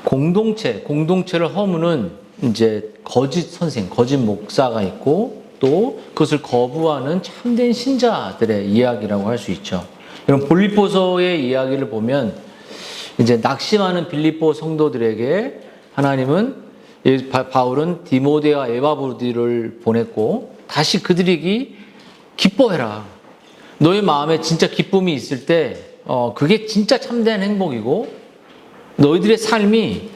공동체를 허무는 이제 거짓 선생, 거짓 목사가 있고 또 그것을 거부하는 참된 신자들의 이야기라고 할 수 있죠. 이런 빌립보서의 이야기를 보면 이제 낙심하는 빌립보 성도들에게 하나님은 바울은 디모데와 에바브로디를 보냈고 다시 그들에게 기뻐해라. 너의 마음에 진짜 기쁨이 있을 때 그게 진짜 참된 행복이고 너희들의 삶이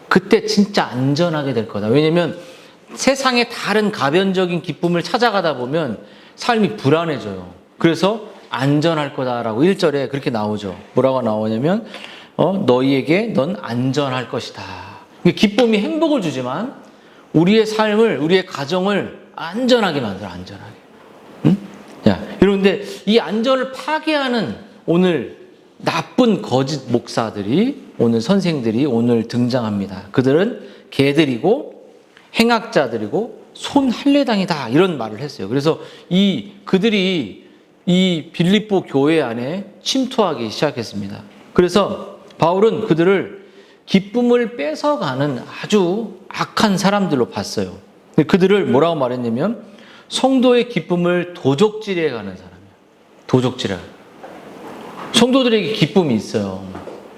그때 진짜 안전하게 될 거다. 왜냐하면 세상의 다른 가변적인 기쁨을 찾아가다 보면 삶이 불안해져요. 그래서 안전할 거다라고 1절에 그렇게 나오죠. 뭐라고 나오냐면 너희에게 넌 안전할 것이다. 기쁨이 행복을 주지만 우리의 삶을, 우리의 가정을 안전하게 만들어, 안전하게. 응? 자, 그런데 이 안전을 파괴하는 오늘 나쁜 거짓 목사들이, 오늘 선생들이 오늘 등장합니다. 그들은 개들이고 행악자들이고 손할례당이다 이런 말을 했어요. 그래서 그들이 이 빌립보 교회 안에 침투하기 시작했습니다. 그래서 바울은 그들을 기쁨을 뺏어가는 아주 악한 사람들로 봤어요. 그들을 뭐라고 말했냐면 성도의 기쁨을 도적질해 가는 사람이에요. 도적질해. 성도들에게 기쁨이 있어요.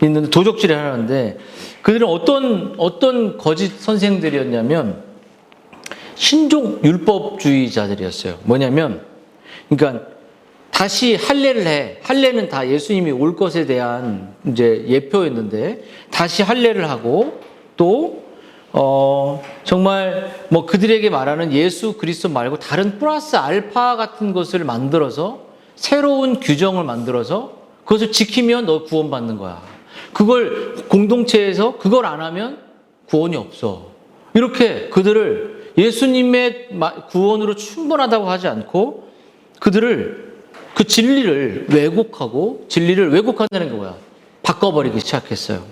있는데 도적질을 하는데 그들은 어떤 거짓 선생들이었냐면 신종 율법주의자들이었어요. 뭐냐면 그러니까 다시 할례를 해. 할례는 다 예수님이 올 것에 대한 이제 예표였는데 다시 할례를 하고 또 정말 뭐 그들에게 말하는 예수 그리스도 말고 다른 플러스 알파 같은 것을 만들어서 새로운 규정을 만들어서 그것을 지키면 너 구원받는 거야. 그걸 공동체에서 그걸 안 하면 구원이 없어. 이렇게 그들을 예수님의 구원으로 충분하다고 하지 않고 그들을 그 진리를 왜곡하고 진리를 왜곡한다는 게 뭐야? 바꿔버리기 시작했어요.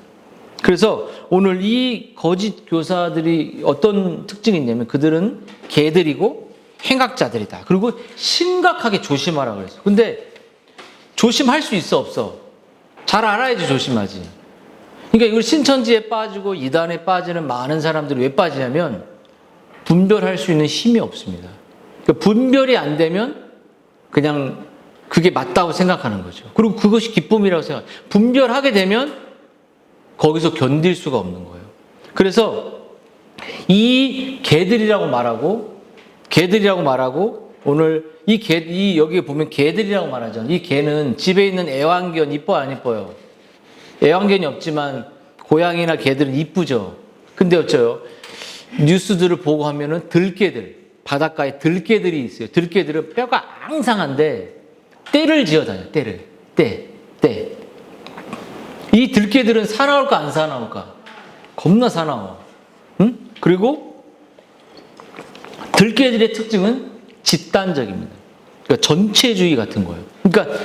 그래서 오늘 이 거짓 교사들이 어떤 특징이 있냐면 그들은 개들이고 행악자들이다. 그리고 심각하게 조심하라고 그랬어요. 근데 조심할 수 있어 없어? 잘 알아야지 조심하지. 그러니까 이걸 신천지에 빠지고 이단에 빠지는 많은 사람들이 왜 빠지냐면 분별할 수 있는 힘이 없습니다. 그러니까 분별이 안 되면 그냥 그게 맞다고 생각하는 거죠. 그리고 그것이 기쁨이라고 생각해요. 분별하게 되면 거기서 견딜 수가 없는 거예요. 그래서 이 개들이라고 말하고 오늘 여기에 보면 개들이라고 말하잖아요. 이 개는 집에 있는 애완견 이뻐요, 안 이뻐요? 애완견이 없지만 고양이나 개들은 이쁘죠. 근데 어쩌요? 뉴스들을 보고 하면은 바닷가에 들개들이 있어요. 들개들은 뼈가 앙상한데 떼를 지어 다녀요. 떼. 이 들개들은 사나울까 안 사나울까? 겁나 사나워. 응? 그리고 들개들의 특징은 집단적입니다. 그러니까 전체주의 같은 거예요. 그러니까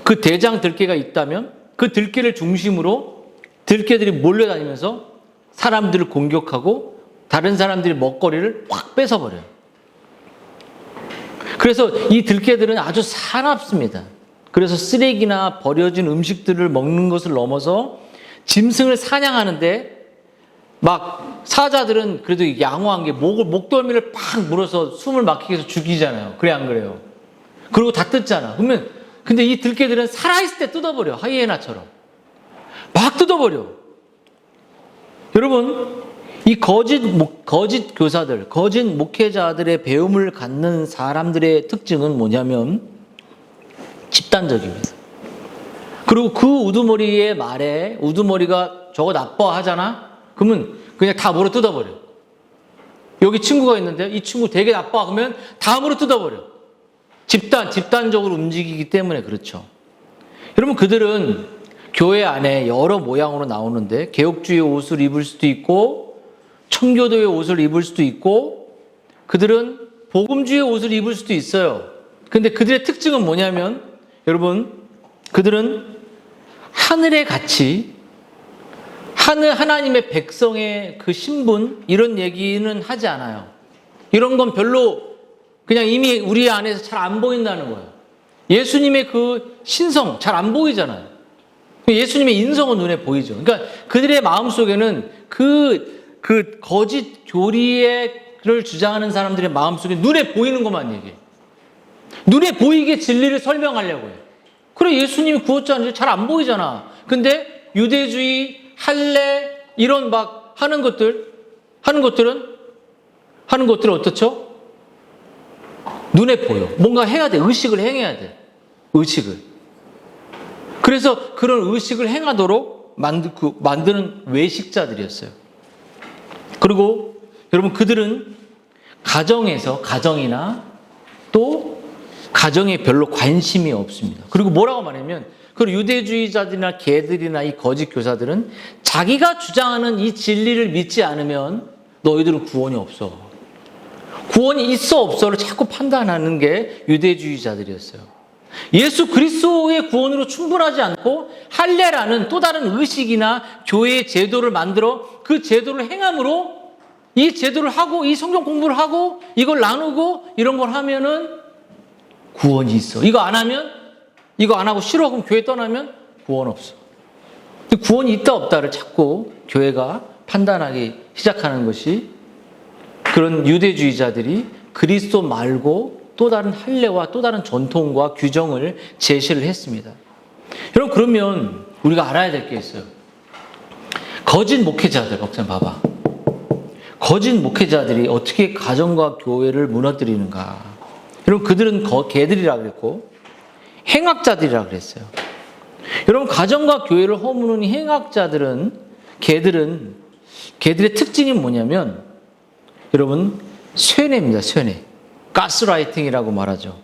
그 대장 들개가 있다면 그 들개를 중심으로 들개들이 몰려다니면서 사람들을 공격하고 다른 사람들의 먹거리를 확 뺏어버려요. 그래서 이 들개들은 아주 사납습니다. 그래서 쓰레기나 버려진 음식들을 먹는 것을 넘어서 짐승을 사냥하는데 막 사자들은 그래도 양호한 게 목덜미를 팍 물어서 숨을 막히게 해서 죽이잖아요. 그래 안 그래요? 그리고 다 뜯잖아. 근데 이 들개들은 살아있을 때 뜯어버려. 하이에나처럼. 막 뜯어버려. 여러분 이 거짓 교사들, 거짓 목회자들의 배움을 갖는 사람들의 특징은 뭐냐면 집단적입니다. 그리고 그 우두머리의 말에 우두머리가 저거 나빠 하잖아? 그러면 그냥 다 물어 뜯어버려. 여기 친구가 있는데 이 친구 되게 나빠 그러면 다 물어 뜯어버려. 집단적으로 움직이기 때문에 그렇죠. 여러분 그들은 교회 안에 여러 모양으로 나오는데 개혁주의 옷을 입을 수도 있고 청교도의 옷을 입을 수도 있고 그들은 복음주의 옷을 입을 수도 있어요. 근데 그들의 특징은 뭐냐면 여러분 그들은 하늘의 가치, 하나님의 백성의 그 신분 이런 얘기는 하지 않아요. 이런 건 별로 그냥 이미 우리 안에서 잘 안 보인다는 거예요. 예수님의 그 신성 잘 안 보이잖아요. 예수님의 인성은 눈에 보이죠. 그러니까 그들의 마음속에는 그 거짓 교리를 주장하는 사람들의 마음속에 눈에 보이는 것만 얘기해요. 눈에 보이게 진리를 설명하려고 해요. 그래, 예수님이 구웠잖아요. 잘 안 보이잖아. 근데 유대주의, 할례, 이런 막 하는 것들은 어떻죠? 눈에 보여. 뭔가 해야 돼. 의식을 행해야 돼. 의식을. 그래서 그런 의식을 행하도록 만드는 외식자들이었어요. 그리고 여러분, 그들은 가정이나 또 가정에 별로 관심이 없습니다. 그리고 뭐라고 말하면, 그 유대주의자들이나 개들이나 이 거짓 교사들은 자기가 주장하는 이 진리를 믿지 않으면 너희들은 구원이 없어. 구원이 있어 없어를 자꾸 판단하는 게 유대주의자들이었어요. 예수 그리스도의 구원으로 충분하지 않고 할례라는 또 다른 의식이나 교회의 제도를 만들어 그 제도를 행함으로 이 제도를 하고 이 성경 공부를 하고 이걸 나누고 이런 걸 하면은 구원이 있어. 이거 안 하고 싫어. 그럼 교회 떠나면 구원 없어. 구원이 있다 없다를 자꾸 교회가 판단하기 시작하는 것이 그런 유대주의자들이 그리스도 말고 또 다른 할례와 또 다른 전통과 규정을 제시를 했습니다. 여러분, 그러면 우리가 알아야 될 게 있어요. 거짓 목회자들, 목사님 봐봐. 거짓 목회자들이 어떻게 가정과 교회를 무너뜨리는가. 여러분, 그들은 개들이라고 그랬고 행악자들이라고 그랬어요. 여러분, 가정과 교회를 허무는 개들의 특징이 뭐냐면, 여러분, 쇠뇌입니다. 쇠뇌. 가스라이팅이라고 말하죠.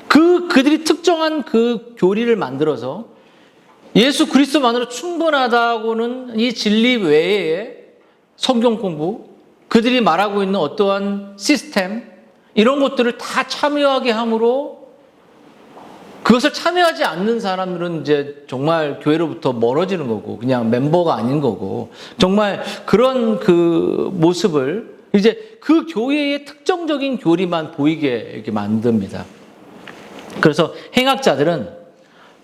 그들이 특정한 그 교리를 만들어서 예수 그리스도만으로 충분하다고는 이 진리 외에 성경 공부, 그들이 말하고 있는 어떠한 시스템, 이런 것들을 다 참여하게 함으로 그것을 참여하지 않는 사람들은 이제 정말 교회로부터 멀어지는 거고 그냥 멤버가 아닌 거고 정말 그런 그 모습을 이제 그 교회의 특정적인 교리만 보이게 이렇게 만듭니다. 그래서 행악자들은,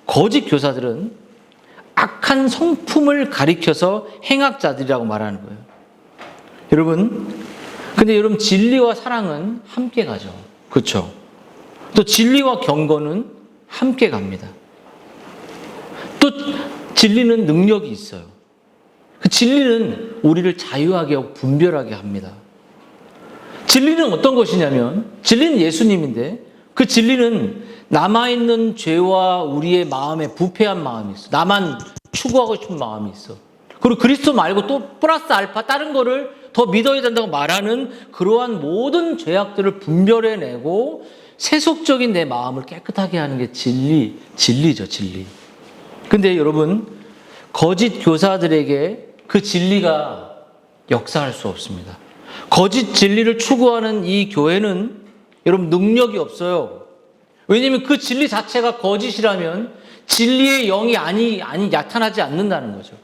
거짓 교사들은 악한 성품을 가리켜서 행악자들이라고 말하는 거예요. 근데 여러분, 진리와 사랑은 함께 가죠. 그렇죠? 또 진리와 경건은 함께 갑니다. 또 진리는 능력이 있어요. 그 진리는 우리를 자유하게 하고 분별하게 합니다. 진리는 어떤 것이냐면, 진리는 예수님인데 그 진리는 남아있는 죄와 우리의 마음에 부패한 마음이 있어. 나만 추구하고 싶은 마음이 있어. 그리고 그리스도 말고 또 플러스 알파 다른 거를 더 믿어야 된다고 말하는 그러한 모든 죄악들을 분별해내고 세속적인 내 마음을 깨끗하게 하는 게 진리죠, 진리. 근데 여러분, 거짓 교사들에게 그 진리가 역사할 수 없습니다. 거짓 진리를 추구하는 이 교회는 여러분 능력이 없어요. 왜냐하면 그 진리 자체가 거짓이라면 진리의 영이 아니 나타나지 않는다는 거죠.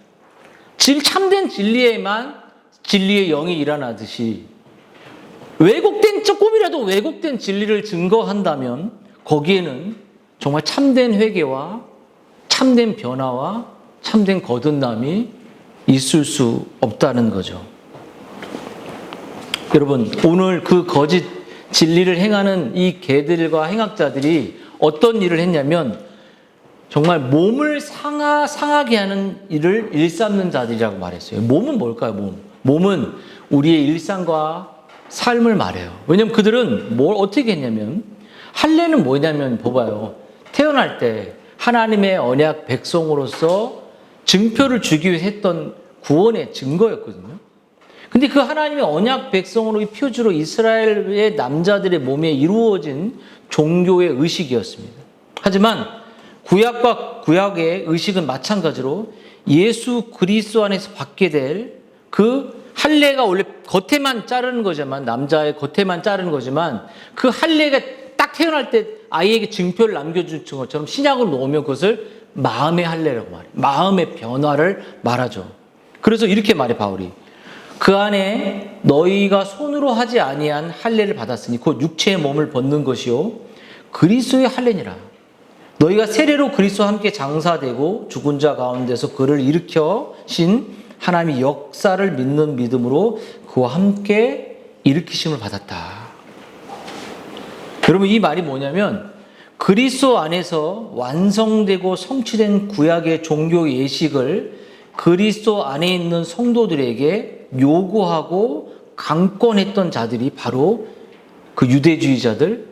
참된 진리에만 진리의 영이 일어나듯이 조금이라도 왜곡된 진리를 증거한다면 거기에는 정말 참된 회개와 참된 변화와 참된 거듭남이 있을 수 없다는 거죠. 여러분, 오늘 그 거짓 진리를 행하는 이 개들과 행악자들이 어떤 일을 했냐면 정말 몸을 상하게 하는 일을 일삼는 자들이라고 말했어요. 몸은 뭘까요? 몸은 우리의 일상과 삶을 말해요. 왜냐하면 그들은 뭘 어떻게 했냐면, 할례는 뭐냐면 봐봐요. 태어날 때 하나님의 언약 백성으로서 증표를 주기 위해 했던 구원의 증거였거든요. 근데 그 하나님의 언약 백성으로 표주로 이스라엘의 남자들의 몸에 이루어진 종교의 의식이었습니다. 하지만 구약과 구약의 의식은 마찬가지로 예수 그리스도 안에서 받게 될 그 할례가 원래 겉에만 자르는 거지만, 남자의 겉에만 자르는 거지만 그 할례가 딱 태어날 때 아이에게 증표를 남겨준 것처럼 신약으로 놓으면 그것을 마음의 할례라고 말해요. 마음의 변화를 말하죠. 그래서 이렇게 말해 바울이, 그 안에 너희가 손으로 하지 아니한 할례를 받았으니 곧 육체의 몸을 벗는 것이요 그리스도의 할례니라. 너희가 세례로 그리스도와 함께 장사되고 죽은 자 가운데서 그를 일으켜신 하나님의 역사를 믿는 믿음으로 그와 함께 일으키심을 받았다. 여러분, 이 말이 뭐냐면 그리스도 안에서 완성되고 성취된 구약의 종교 예식을 그리스도 안에 있는 성도들에게 요구하고 강권했던 자들이 바로 그 유대주의자들.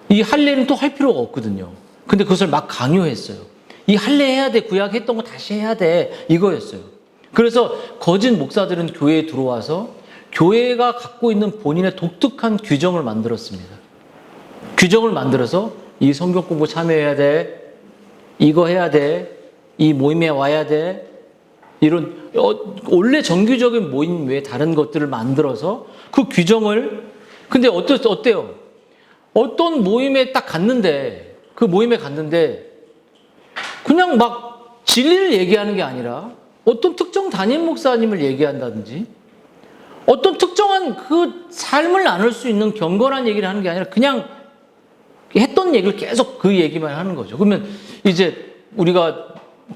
이 할례는 또 할 필요가 없거든요. 근데 그것을 막 강요했어요. 이 할례 해야 돼. 구약 했던 거 다시 해야 돼. 이거였어요. 그래서 거짓 목사들은 교회에 들어와서 교회가 갖고 있는 본인의 독특한 규정을 만들었습니다. 규정을 만들어서 이 성경 공부 참여해야 돼. 이거 해야 돼. 이 모임에 와야 돼. 이런 원래 정규적인 모임 외에 다른 것들을 만들어서 그 규정을, 근데 어때요? 어떤 모임에 딱 갔는데, 그 모임에 갔는데 그냥 막 진리를 얘기하는 게 아니라 어떤 특정 담임 목사님을 얘기한다든지 어떤 특정한 그 삶을 나눌 수 있는 경건한 얘기를 하는 게 아니라 그냥 했던 얘기를 계속 그 얘기만 하는 거죠. 그러면 이제 우리가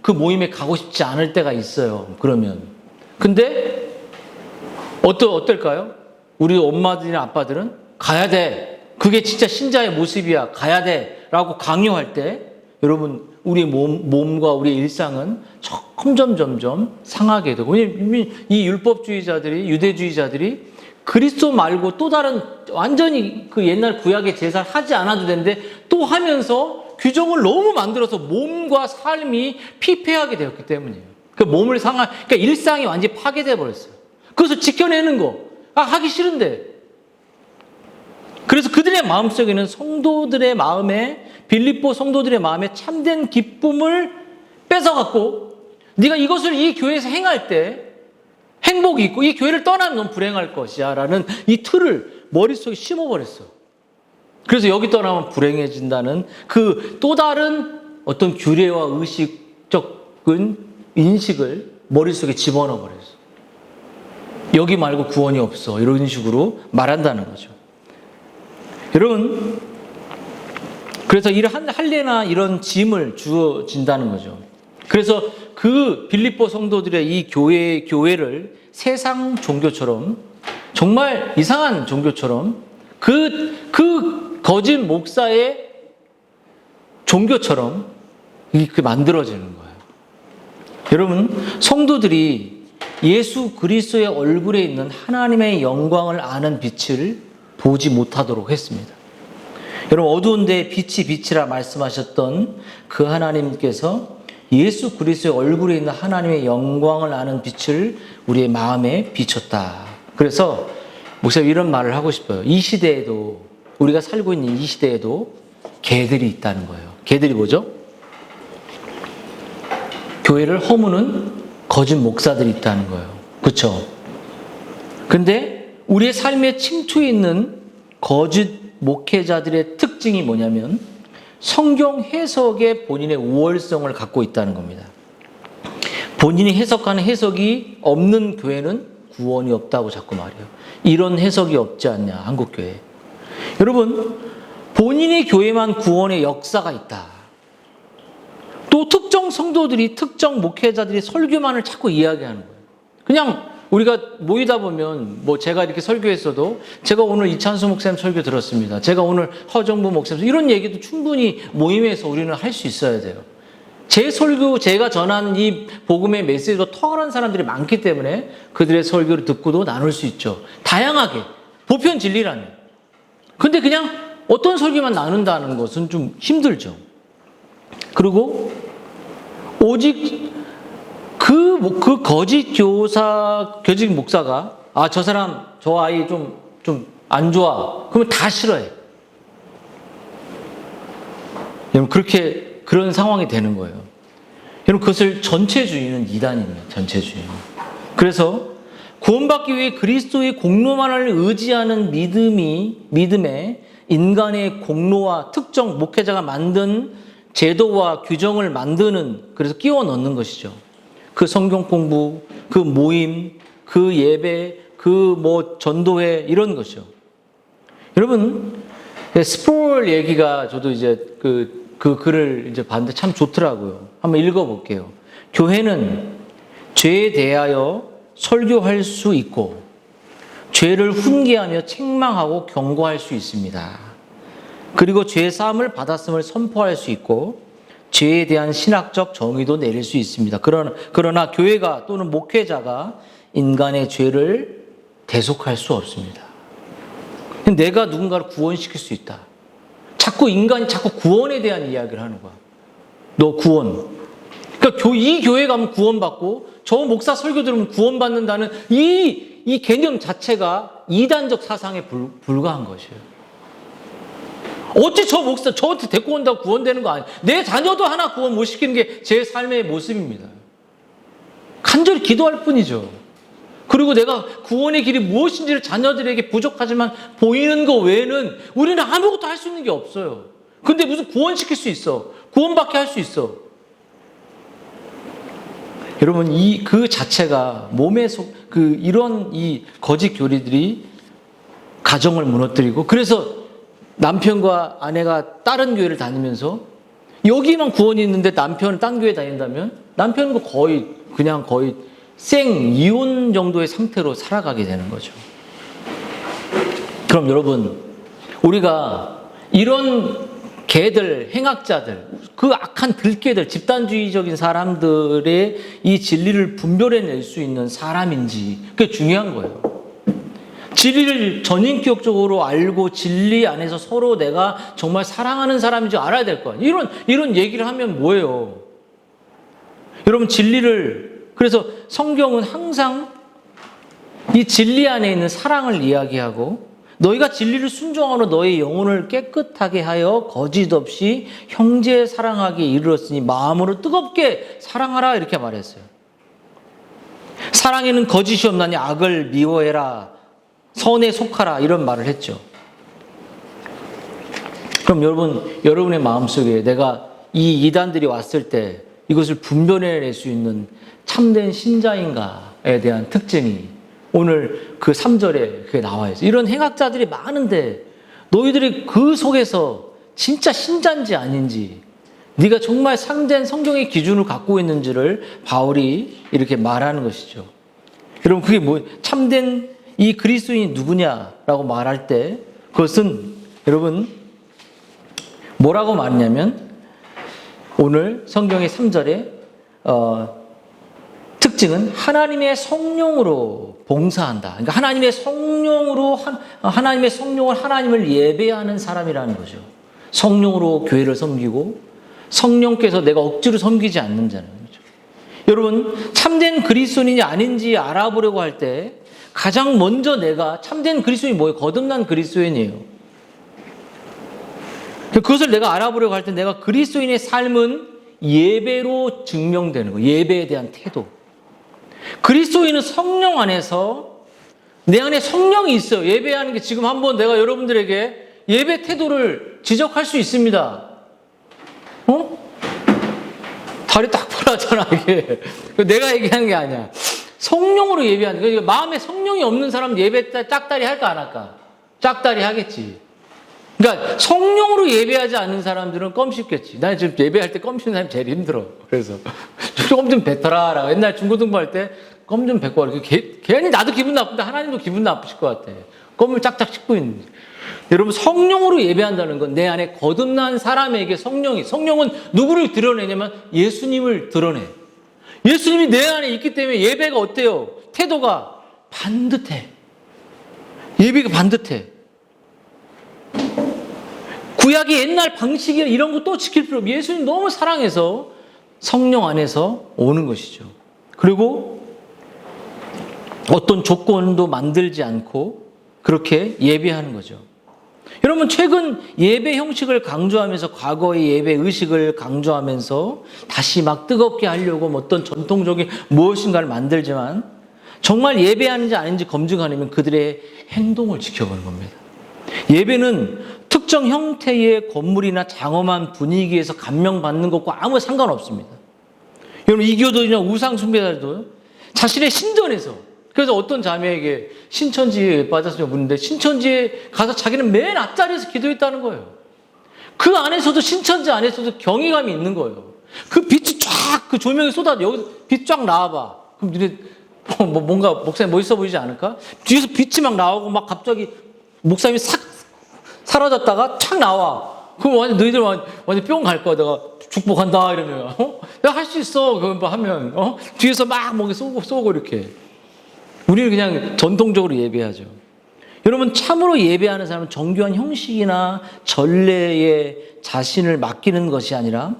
그 모임에 가고 싶지 않을 때가 있어요. 그러면. 근데 어떨까요? 우리 엄마들이나 아빠들은 가야 돼. 그게 진짜 신자의 모습이야. 가야 돼. 라고 강요할 때 여러분, 우리 몸과 우리 일상은 점점 상하게 되고, 왜냐면 이 율법주의자들이, 유대주의자들이 그리스도 말고 또 다른 완전히 그 옛날 구약의 제사를 하지 않아도 되는데 또 하면서 규정을 너무 만들어서 몸과 삶이 피폐하게 되었기 때문이에요. 그 몸을 그러니까 일상이 완전히 파괴돼 버렸어요. 그래서 지켜내는 거, 하기 싫은데. 그래서 그들의 마음속에는 성도들의 마음에, 빌립보 성도들의 마음에 참된 기쁨을 뺏어갖고 네가 이것을 이 교회에서 행할 때 행복이 있고 이 교회를 떠나면 넌 불행할 것이야 라는 이 틀을 머릿속에 심어버렸어. 그래서 여기 떠나면 불행해진다는 그 또 다른 어떤 규례와 의식적인 인식을 머릿속에 집어넣어 버렸어. 여기 말고 구원이 없어. 이런 식으로 말한다는 거죠. 여러분, 그래서 이런 할례나 이런 짐을 주어진다는 거죠. 그래서 그 빌립보 성도들의 이 교회를 세상 종교처럼, 정말 이상한 종교처럼, 그 거짓 목사의 종교처럼 이렇게 만들어지는 거예요. 여러분, 성도들이 예수 그리스도의 얼굴에 있는 하나님의 영광을 아는 빛을 보지 못하도록 했습니다. 여러분, 어두운 데에 빛이 빛이라 말씀하셨던 그 하나님께서 예수 그리스도의 얼굴에 있는 하나님의 영광을 아는 빛을 우리의 마음에 비췄다. 그래서 목사님 이런 말을 하고 싶어요. 이 시대에도, 우리가 살고 있는 이 시대에도 개들이 있다는 거예요. 개들이 뭐죠? 교회를 허무는 거짓 목사들이 있다는 거예요. 그렇죠? 근데 우리의 삶에 침투해 있는 거짓 목회자들의 특징이 뭐냐면 성경 해석에 본인의 우월성을 갖고 있다는 겁니다. 본인이 해석하는 해석이 없는 교회는 구원이 없다고 자꾸 말해요. 이런 해석이 없지 않냐, 한국교회. 여러분, 본인의 교회만 구원의 역사가 있다. 또 특정 성도들이, 특정 목회자들이 설교만을 자꾸 이야기하는 거예요. 그냥 우리가 모이다 보면, 제가 이렇게 설교했어도, 제가 오늘 이찬수 목사님 설교 들었습니다. 제가 오늘 허정부 목사님, 이런 얘기도 충분히 모임에서 우리는 할 수 있어야 돼요. 제 설교, 제가 전한 이 복음의 메시지도 탁월한 사람들이 많기 때문에 그들의 설교를 듣고도 나눌 수 있죠. 다양하게. 보편 진리라는. 근데 그냥 어떤 설교만 나눈다는 것은 좀 힘들죠. 그리고 오직 그 거짓 교사, 거짓 목사가, 저 사람, 저 아이 좀 안 좋아. 그러면 다 싫어해. 여러분, 그런 상황이 되는 거예요. 여러분, 그것을 전체주의는 이단입니다. 전체주의. 그래서 구원받기 위해 그리스도의 공로만을 의지하는 믿음에 인간의 공로와 특정 목회자가 만든 제도와 규정을 만드는, 그래서 끼워 넣는 것이죠. 그 성경 공부, 그 모임, 그 예배, 그 전도회, 이런 것이죠. 여러분, 스폴 얘기가 저도 이제 그 글을 이제 봤는데 참 좋더라고요. 한번 읽어볼게요. 교회는 죄에 대하여 설교할 수 있고 죄를 훈계하며 책망하고 경고할 수 있습니다. 그리고 죄 사함을 받았음을 선포할 수 있고 죄에 대한 신학적 정의도 내릴 수 있습니다. 그러나 교회가 또는 목회자가 인간의 죄를 대속할 수 없습니다. 내가 누군가를 구원시킬 수 있다. 인간이 자꾸 구원에 대한 이야기를 하는 거야. 너 구원. 그러니까 이 교회 가면 구원받고 저 목사 설교 들으면 구원받는다는 이 개념 자체가 이단적 사상에 불과한 것이에요. 어찌 저 목사 저한테 데리고 온다고 구원되는 거 아니에요. 내 자녀도 하나 구원 못 시키는 게 제 삶의 모습입니다. 간절히 기도할 뿐이죠. 그리고 내가 구원의 길이 무엇인지를 자녀들에게 부족하지만 보이는 거 외에는 우리는 아무것도 할 수 있는 게 없어요. 근데 무슨 구원시킬 수 있어. 구원받게 할 수 있어. 여러분, 그 자체가 몸에 이런 이 거짓 교리들이 가정을 무너뜨리고, 그래서 남편과 아내가 다른 교회를 다니면서 여기만 구원이 있는데 남편은 딴 교회 다닌다면 남편은 거의 생 이혼 정도의 상태로 살아가게 되는 거죠. 그럼 여러분, 우리가 이런 개들, 행악자들, 그 악한 들개들, 집단주의적인 사람들의 이 진리를 분별해낼 수 있는 사람인지, 그게 중요한 거예요. 진리를 전인격적으로 알고 진리 안에서 서로 내가 정말 사랑하는 사람인지 알아야 될 거예요. 이런 얘기를 하면 뭐예요? 여러분, 그래서 성경은 항상 이 진리 안에 있는 사랑을 이야기하고, 너희가 진리를 순종하러 너희 영혼을 깨끗하게 하여 거짓 없이 형제 사랑하기에 이르렀으니 마음으로 뜨겁게 사랑하라, 이렇게 말했어요. 사랑에는 거짓이 없나니 악을 미워해라, 선에 속하라, 이런 말을 했죠. 그럼 여러분의 마음속에 내가 이 이단들이 왔을 때 이것을 분별해낼 수 있는 참된 신자인가에 대한 특징이 오늘 그 3절에 그게 나와 있어요. 이런 행악자들이 많은데 너희들이 그 속에서 진짜 신자인지 아닌지, 네가 정말 참된 성경의 기준을 갖고 있는지를 바울이 이렇게 말하는 것이죠. 여러분, 그게 참된 이 그리스도인이 누구냐라고 말할 때 그것은 여러분 뭐라고 말하냐면, 오늘 성경의 3절에 특징은 하나님의 성령으로 봉사한다. 그러니까 하나님의 성령을 하나님을 예배하는 사람이라는 거죠. 성령으로 교회를 섬기고 성령께서 내가 억지로 섬기지 않는 자는 거죠. 여러분, 참된 그리스도인이 아닌지 알아보려고 할 때 가장 먼저 내가 참된 그리스도인이 뭐예요? 거듭난 그리스도인이에요. 그것을 내가 알아보려고 할 때 내가 그리스도인의 삶은 예배로 증명되는 거예요. 예배에 대한 태도. 그리스도인은 성령 안에서, 내 안에 성령이 있어요. 예배하는 게, 지금 한번 내가 여러분들에게 예배 태도를 지적할 수 있습니다. 다리 딱 펴라잖아, 이게. 내가 얘기하는 게 아니야. 성령으로 예배하는 거예요. 마음에 성령이 없는 사람은 예배 때 짝다리 할까 안 할까? 짝다리 하겠지. 그러니까 성령으로 예배하지 않는 사람들은 껌 씹겠지. 난 지금 예배할 때 껌 씹는 사람이 제일 힘들어. 그래서 껌 좀 뱉어라. 옛날 중고등부 할 때 껌 좀 뱉고 괜히 나도 기분 나쁜데 하나님도 기분 나쁘실 것 같아. 껌을 짝짝 씹고 있는. 여러분, 성령으로 예배한다는 건 내 안에 거듭난 사람에게 성령은 누구를 드러내냐면 예수님을 드러내. 예수님이 내 안에 있기 때문에 예배가 어때요? 태도가 반듯해. 예배가 반듯해. 구약의 옛날 방식이 이런 거 또 지킬 필요 없고, 예수님 너무 사랑해서 성령 안에서 오는 것이죠. 그리고 어떤 조건도 만들지 않고 그렇게 예배하는 거죠. 여러분, 최근 예배 형식을 강조하면서, 과거의 예배 의식을 강조하면서 다시 막 뜨겁게 하려고 어떤 전통적인 무엇인가를 만들지만, 정말 예배하는지 아닌지 검증하려면 그들의 행동을 지켜보는 겁니다. 예배는 특정 형태의 건물이나 장엄한 분위기에서 감명받는 것과 아무 상관없습니다. 여러분, 이교도나 우상숭배자들도 자신의 신전에서, 그래서 어떤 자매에게 신천지에 빠졌으면 묻는데 신천지에 가서 자기는 맨 앞자리에서 기도했다는 거예요. 그 안에서도 신천지 안에서도 경외감이 있는 거예요. 그 빛이 쫙 그 조명이 쏟아 여기서 빛 쫙 나와봐. 그럼 너네 뭔가 목사님 멋있어 보이지 않을까? 뒤에서 빛이 막 나오고 막 갑자기 목사님이 싹 사라졌다가 착 나와. 그럼 완전 너희들 완전 뿅 갈 거야. 내가 축복한다 이러면 내가 할 수 있어. 그거 하면 뒤에서 막 뭔가 쏘고 이렇게. 우리는 그냥 전통적으로 예배하죠. 여러분 참으로 예배하는 사람은 정교한 형식이나 전례에 자신을 맡기는 것이 아니라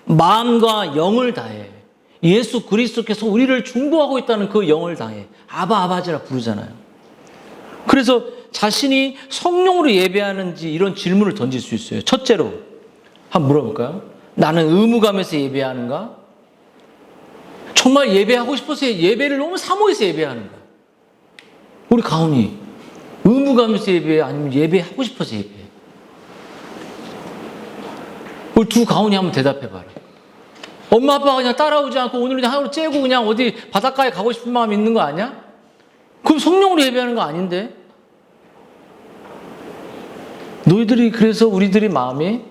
마음과 영을 다해 예수 그리스도께서 우리를 중보하고 있다는 그 영을 다해 아바 아바지라 부르잖아요. 그래서 자신이 성령으로 예배하는지 이런 질문을 던질 수 있어요. 첫째로 한번 물어볼까요? 나는 의무감에서 예배하는가? 정말 예배하고 싶어서 예배를 너무 사모해서 예배하는가? 우리 가훈이 의무감에서 예배해? 아니면 예배하고 싶어서 예배해? 우리 두 가훈이 한번 대답해봐라. 엄마 아빠가 그냥 따라오지 않고 오늘 그냥 하루 째고 그냥 어디 바닷가에 가고 싶은 마음이 있는 거 아니야? 그럼 성령으로 예배하는 거 아닌데? 너희들이 그래서 우리들의 마음에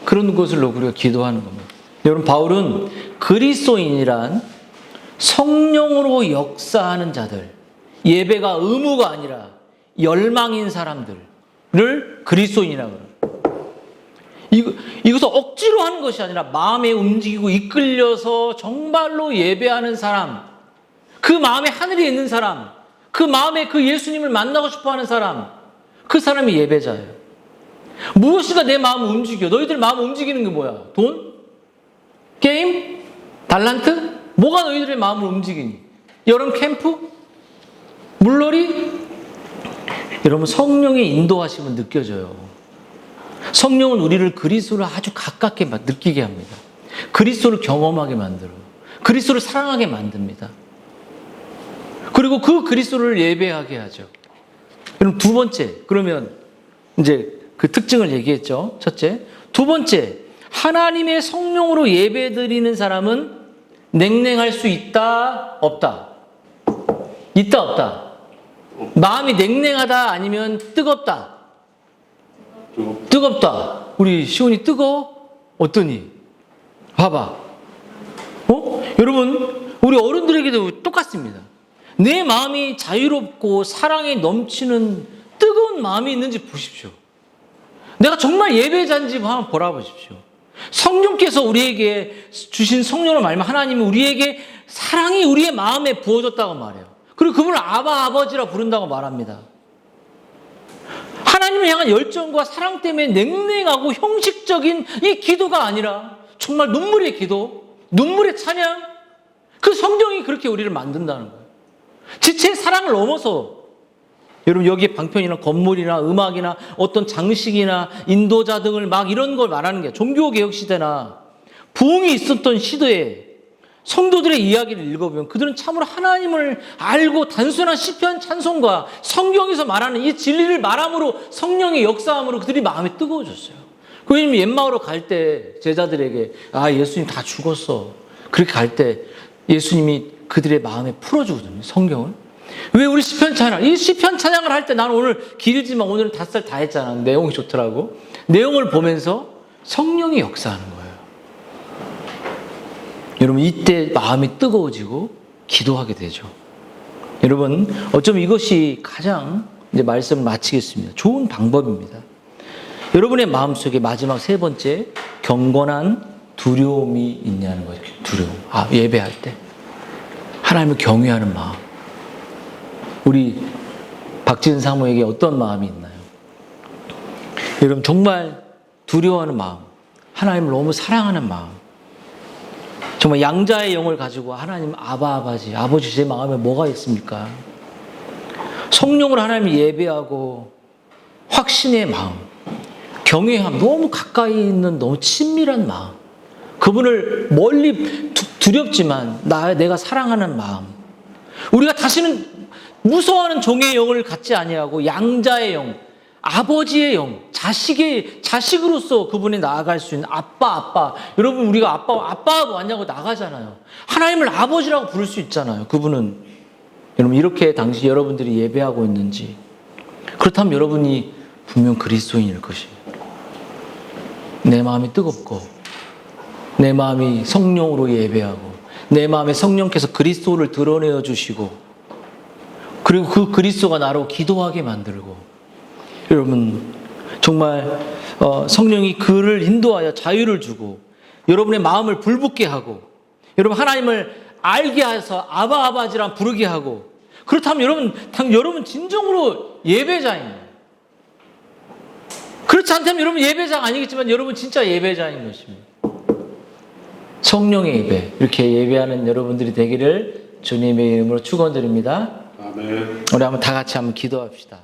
그런 것을 놓고 우리가 기도하는 겁니다. 여러분 바울은 그리스도인이란 성령으로 역사하는 자들, 예배가 의무가 아니라 열망인 사람들을 그리스도인이라고 합니다. 이것을 억지로 하는 것이 아니라 마음에 움직이고 이끌려서 정말로 예배하는 사람, 그 마음에 하늘에 있는 사람, 그 마음에 그 예수님을 만나고 싶어하는 사람, 그 사람이 예배자예요. 무엇인가 내 마음을 움직여. 너희들 마음을 움직이는 게 뭐야? 돈? 게임? 달란트? 뭐가 너희들의 마음을 움직이니? 여름 캠프? 물놀이? 여러분 성령의 인도하심은 느껴져요. 성령은 우리를 그리스도를 아주 가깝게 느끼게 합니다. 그리스도를 경험하게 만들어. 그리스도를 사랑하게 만듭니다. 그리고 그 그리스도를 예배하게 하죠. 그럼 두 번째, 그러면 이제 그 특징을 얘기했죠. 첫째. 두 번째, 하나님의 성령으로 예배드리는 사람은 냉랭할 수 있다, 없다? 있다, 없다? 마음이 냉랭하다, 아니면 뜨겁다? 뜨겁다. 우리 시온이 뜨거워? 어떠니? 봐봐. 여러분, 우리 어른들에게도 똑같습니다. 내 마음이 자유롭고 사랑에 넘치는 뜨거운 마음이 있는지 보십시오. 내가 정말 예배자인지 한번 보라보십시오. 성령께서 우리에게 주신 성령을 말하면 하나님이 우리에게 사랑이 우리의 마음에 부어졌다고 말해요. 그리고 그분을 아바 아버지라 부른다고 말합니다. 하나님을 향한 열정과 사랑 때문에 냉랭하고 형식적인 이 기도가 아니라 정말 눈물의 기도, 눈물의 찬양, 그 성령이 그렇게 우리를 만든다는 거예요. 지체의 사랑을 넘어서 여러분 여기에 방편이나 건물이나 음악이나 어떤 장식이나 인도자 등을 막 이런 걸 말하는 게 종교개혁 시대나 부흥이 있었던 시대에 성도들의 이야기를 읽어보면 그들은 참으로 하나님을 알고 단순한 시편 찬송과 성경에서 말하는 이 진리를 말함으로 성령의 역사함으로 그들이 마음이 뜨거워졌어요. 왜냐하면 옛마을로 갈 때 제자들에게 예수님 다 죽었어. 그렇게 갈 때 예수님이 그들의 마음에 풀어주거든요. 성경을. 왜 우리 시편 찬양, 이 시편 찬양을 할 때 나는 오늘 길지만 오늘은 5살 다 했잖아. 내용이 좋더라고. 내용을 보면서 성령이 역사하는 거예요. 여러분 이때 마음이 뜨거워지고 기도하게 되죠. 여러분 어쩌면 이것이 가장 이제 말씀을 마치겠습니다. 좋은 방법입니다. 여러분의 마음속에 마지막 세 번째 경건한 두려움이 있냐는 거죠. 두려움. 예배할 때 하나님을 경외하는 마음. 우리 박지은 사모에게 어떤 마음이 있나요? 여러분 정말 두려워하는 마음, 하나님을 너무 사랑하는 마음, 정말 양자의 영을 가지고 하나님 아바 아버지, 아버지 제 마음에 뭐가 있습니까? 성령으로 하나님을 예배하고 확신의 마음, 경외함, 너무 가까이 있는 너무 친밀한 마음, 그분을 멀리 두렵지만 내가 사랑하는 마음, 우리가 다시는 무서워하는 종의 영을 갖지 아니하고 양자의 영, 아버지의 영, 자식으로서 그분이 나아갈 수 있는 아빠. 여러분 우리가 아빠 왔냐고 나가잖아요. 하나님을 아버지라고 부를 수 있잖아요. 그분은. 여러분 이렇게 당시 여러분들이 예배하고 있는지, 그렇다면 여러분이 분명 그리스도인일 것입니다. 내 마음이 뜨겁고 내 마음이 성령으로 예배하고 내 마음에 성령께서 그리스도를 드러내어 주시고 그리고 그 그리스도가 나로 기도하게 만들고 여러분 정말 성령이 그를 인도하여 자유를 주고 여러분의 마음을 불붙게 하고 여러분 하나님을 알게 해서 아바 아바지라 부르게 하고 그렇다면 여러분 진정으로 예배자입니다. 그렇지 않다면 여러분 예배자가 아니겠지만 여러분 진짜 예배자인 것입니다. 성령의 예배 이렇게 예배하는 여러분들이 되기를 주님의 이름으로 축원드립니다. 아멘. 우리 한번 다 같이 한번 기도합시다.